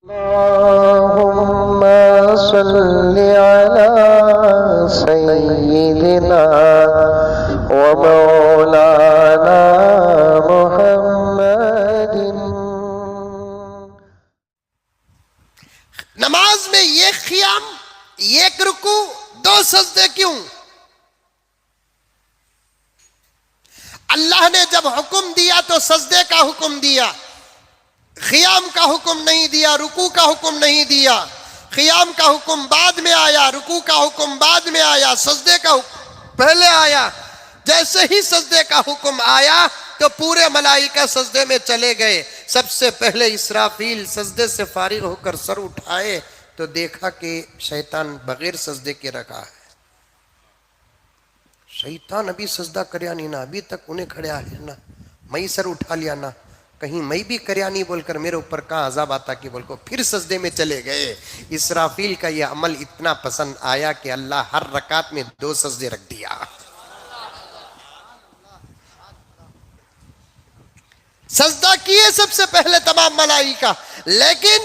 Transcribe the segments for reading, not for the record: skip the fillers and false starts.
اللهم صل على سيدنا ومولانا محمد۔ نماز میں یہ قیام، ایک رکوع، دو سجدے کیوں؟ اللہ نے جب حکم دیا تو سجدے کا حکم دیا، قیام کا حکم نہیں دیا، رکوع کا حکم نہیں دیا۔ قیام کا حکم بعد میں آیا، رکوع کا حکم بعد میں آیا، سجدے کا حکم پہلے آیا۔ جیسے ہی سجدے کا حکم آیا تو پورے ملائکہ سجدے میں چلے گئے۔ سب سے پہلے اسرافیل سجدے سے فارغ ہو کر سر اٹھائے تو دیکھا کہ شیطان بغیر سجدے کے رکھا ہے۔ شیطان ابھی سجدہ کریا نہیں نا، ابھی تک انہیں کھڑیا ہے نا، میں سر اٹھا لیا نا، کہیں میں بھی کریا نہیں بول کر میرے اوپر کہاں عذاب آتا کہ بول کو پھر سجدے میں چلے گئے۔ اسرافیل کا یہ عمل اتنا پسند آیا کہ اللہ ہر رکعت میں 2 سجدے رکھ دیا۔ سجدہ کیے سب سے پہلے تمام ملائکہ، لیکن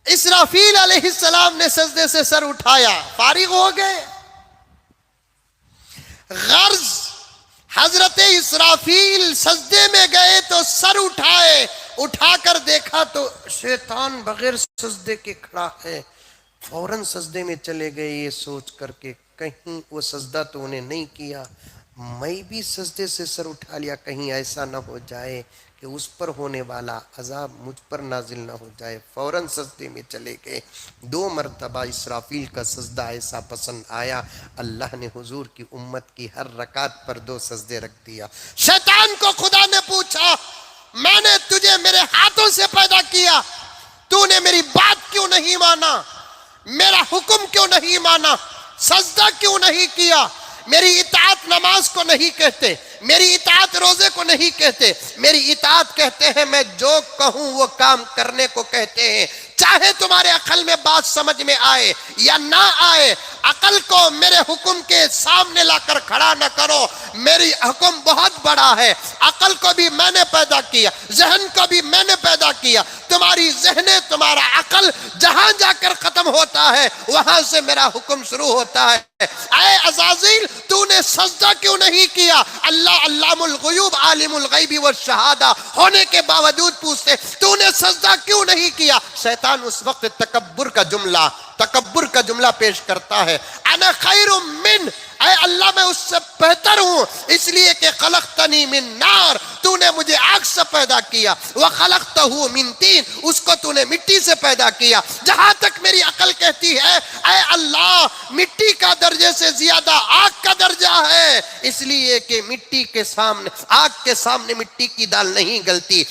اسرافیل علیہ السلام نے سجدے سے سر اٹھایا، فارغ ہو گئے۔ غرض حضرت اسرافیل سجدے میں گئے تو سر اٹھائے، اٹھا کر دیکھا تو شیطان بغیر سجدے کے کھڑا ہے۔ فوراً سجدے میں چلے گئے یہ سوچ کر کے کہیں وہ سجدہ تو انہیں نہیں کیا، میں بھی سجدے سے سر اٹھا لیا، کہیں ایسا نہ ہو جائے کہ اس پر ہونے والا عذاب مجھ پر نازل نہ ہو جائے۔ فوراً سجدے میں چلے گئے۔ 2 مرتبہ اسرافیل کا سجدہ ایسا پسند آیا، اللہ نے حضور کی امت کی ہر رکعت پر 2 سجدے رکھ دیا۔ شیطان کو خدا نے پوچھا، میں نے تجھے میرے ہاتھوں سے پیدا کیا، تو نے میری بات کیوں نہیں مانا، میرا حکم کیوں نہیں مانا، سجدہ کیوں نہیں کیا؟ میری اطاعت نماز کو نہیں کہتے، میری اطاعت روزے کو نہیں کہتے، میری اطاعت کہتے ہیں میں جو کہوں وہ کام کرنے کو کہتے ہیں۔ چاہے تمہارے عقل میں بات سمجھ میں آئے یا نہ آئے، عقل کو میرے حکم کے سامنے لا کر کھڑا نہ کرو۔ میری حکم بہت بڑا ہے، عقل کو بھی میں نے پیدا کیا، ذہن کو بھی میں نے پیدا کیا۔ تمہاری ذہن، تمہارا عقل جہاں جا کر ختم ہوتا ہے وہاں سے میرا حکم شروع ہوتا ہے۔ اے عزازیل، تو نے سجدہ کیوں نہیں کیا؟ اللہ علام الغیوب عالم الغیب والشہادہ ہونے کے باوجود پوچھتے تو نے سجدہ کیوں نہیں کیا؟ شیطان اس وقت تکبر کا جملہ پیش کرتا ہے، انا خیر من، اے اللہ میں اس سے بہتر ہوں، اس لیے کہ خلقتنی من نار، تو نے مجھے آگ سے پیدا کیا، وخلقتہ من طین، اس کو تو نے مٹی سے پیدا کیا۔ جہاں تک میری عقل کہتی ہے اے اللہ مٹی کا درجے سے زیادہ آگ کا درجہ ہے، اس لیے کہ مٹی کے سامنے، آگ کے سامنے مٹی کی دال نہیں گلتی،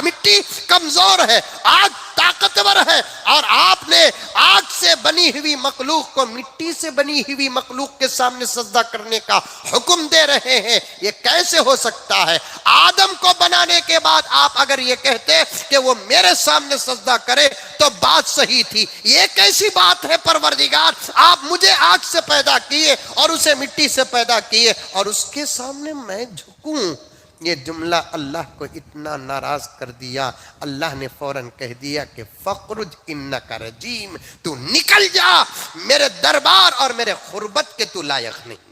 مٹی کمزور ہے، آگ طاقتور ہے، اور آپ نے آگ سے بنی ہوئی مخلوق کو مٹی سے بنی ہوئی مخلوق کے سامنے سجدہ کرنے کا حکم دے رہے ہیں، یہ کیسے ہو سکتا ہے؟ آدم کو بنانے کے بعد آپ اگر یہ کہتے کہ وہ میرے سامنے سجدہ کرے تو بات صحیح تھی، یہ کیسی بات ہے پروردگار، آپ مجھے آگ سے پیدا کیے اور اسے مٹی سے پیدا کیے اور اس کے سامنے میں جھکوں؟ یہ جملہ اللہ کو اتنا ناراض کر دیا، اللہ نے فوراً کہہ دیا کہ فَخْرُجْ إِنَّكَ رَجِيمٌ، تو نکل جا، میرے دربار اور میرے قربت کے تو لائق نہیں۔